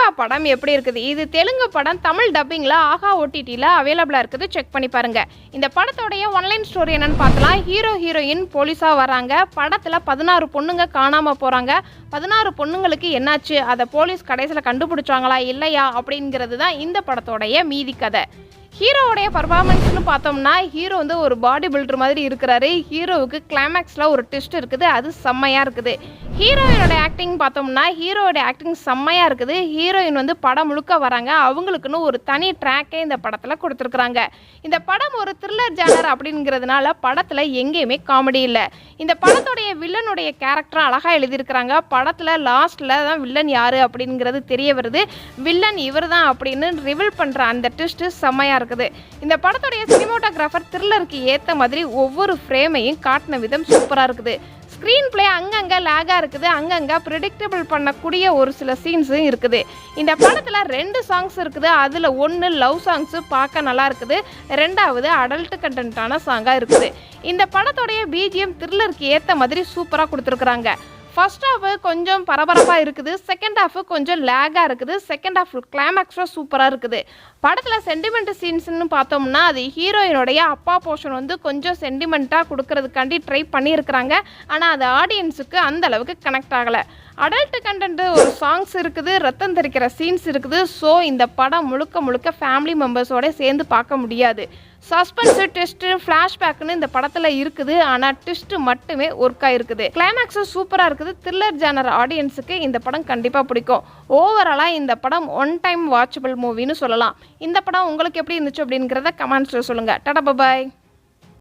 புஷ்பா படம் எப்படி இருக்குது? இது தெலுங்கு படம். தமிழ் டப்பிங்கில் ஆஹா ஓடிடியில் அவைலபிளாக இருக்குது. செக் பண்ணி பாருங்கள். இந்த படத்தோடைய ஒன்லைன் ஸ்டோரி என்னென்னு பார்த்தலாம். ஹீரோயின் போலீஸாக வராங்க. படத்தில் 16 பொண்ணுங்க காணாமல் போகிறாங்க. 16 பொண்ணுங்களுக்கு என்னாச்சு, அதை போலீஸ் கடைசியில் கண்டுபிடிச்சாங்களா இல்லையா அப்படிங்கிறது தான் இந்த படத்தோடைய மீதி கதை. ஹீரோவுடைய பர்ஃபார்மன்ஸ்னு பார்த்தோம்னா ஹீரோ வந்து ஒரு பாடி பில்டர் மாதிரி இருக்கிறாரு. ஹீரோவுக்கு கிளைமேக்ஸில் ஒரு ட்விஸ்ட் இருக்குது, அது செம்மையாக இருக்குது. ஹீரோயினோட ஆக்டிங் பார்த்தோம்னா ஹீரோவோட ஆக்டிங் செம்மையாக இருக்குது. ஹீரோயின் வந்து படம் முழுக்க வராங்க. அவங்களுக்குன்னு ஒரு தனி ட்ராக்கே இந்த படத்தில் கொடுத்துருக்குறாங்க. இந்த படம் ஒரு த்ரில்லர் ஜானர் அப்படிங்கிறதுனால படத்தில் எங்கேயுமே காமெடி இல்லை. இந்த படத்துடைய வில்லனுடைய கேரக்டர் அழகாக எழுதியிருக்கிறாங்க. படத்தில் லாஸ்ட்டில் தான் வில்லன் யார் அப்படிங்கிறது தெரிய வருது. வில்லன் இவர் தான் அப்படின்னு ரிவீல் பண்ணுற அந்த ட்விஸ்ட்டு செம்மையாக இருக்குது. இந்த படத்துடைய சினிமாட்டோகிராஃபர் த்ரில்லருக்கு ஏற்ற மாதிரி ஒவ்வொரு ஃப்ரேமையும் காட்டின விதம் சூப்பராக இருக்குது. ஸ்க்ரீன் பிளே அங்கங்கே லேகாக இருக்குது. அங்கங்கே ப்ரிடிக்டபிள் பண்ணக்கூடிய ஒரு சில சீன்ஸும் இருக்குது. இந்த படத்தில் 2 சாங்ஸ் இருக்குது. அதில் 1 லவ் சாங்ஸு பார்க்க நல்லா இருக்குது. 2வது அடல்ட் கண்டென்ட்டான சாங்காக இருக்குது. இந்த படத்துடைய பிஜிஎம் த்ரில்லருக்கு ஏற்ற மாதிரி சூப்பராக கொடுத்துருக்குறாங்க. ஃபர்ஸ்ட் ஹாஃபு கொஞ்சம் பரபரப்பாக இருக்குது. செகண்ட் ஹாஃபு கொஞ்சம் லேகாக இருக்குது. செகண்ட் ஹாஃப் கிளைமேக்ஸாக சூப்பராக இருக்குது. படத்தில் சென்டிமெண்ட் சீன்ஸ்னு பார்த்தோம்னா அது ஹீரோயினுடைய அப்பா போர்ஷன் வந்து கொஞ்சம் சென்டிமெண்ட்டாக கொடுக்கறதுக்காண்டி ட்ரை பண்ணியிருக்கிறாங்க. ஆனால் அது ஆடியன்ஸுக்கு அந்த அளவுக்கு கனெக்ட் ஆகலை. அடல்ட் கண்டென்ட்டு ஒரு சாங்ஸ் இருக்குது. ரத்தம் தெரிக்கிற சீன்ஸ் இருக்குது. ஸோ இந்த படம் முழுக்க ஃபேமிலி மெம்பர்ஸோட சேர்ந்து பார்க்க முடியாது. சஸ்பென்ஸு, ட்விஸ்ட்டு, ஃப்ளாஷ்பேக்குன்னு இந்த படத்தில் இருக்குது. ஆனால் ட்விஸ்ட்டு மட்டுமே ஒர்க் ஆகிருக்குது. கிளைமேக்ஸும் சூப்பராக இருக்குது. த்ரில்லர் ஜானர் ஆடியன்ஸுக்கு இந்த படம் கண்டிப்பாக பிடிக்கும். ஓவராலாக இந்த படம் ஒன் டைம் வாட்சபிள் மூவின்னு சொல்லலாம். இந்த படம் உங்களுக்கு எப்படி இருந்துச்சு அப்படிங்கிறத கமெண்ட்ஸில் சொல்லுங்கள். டாடா பாய்.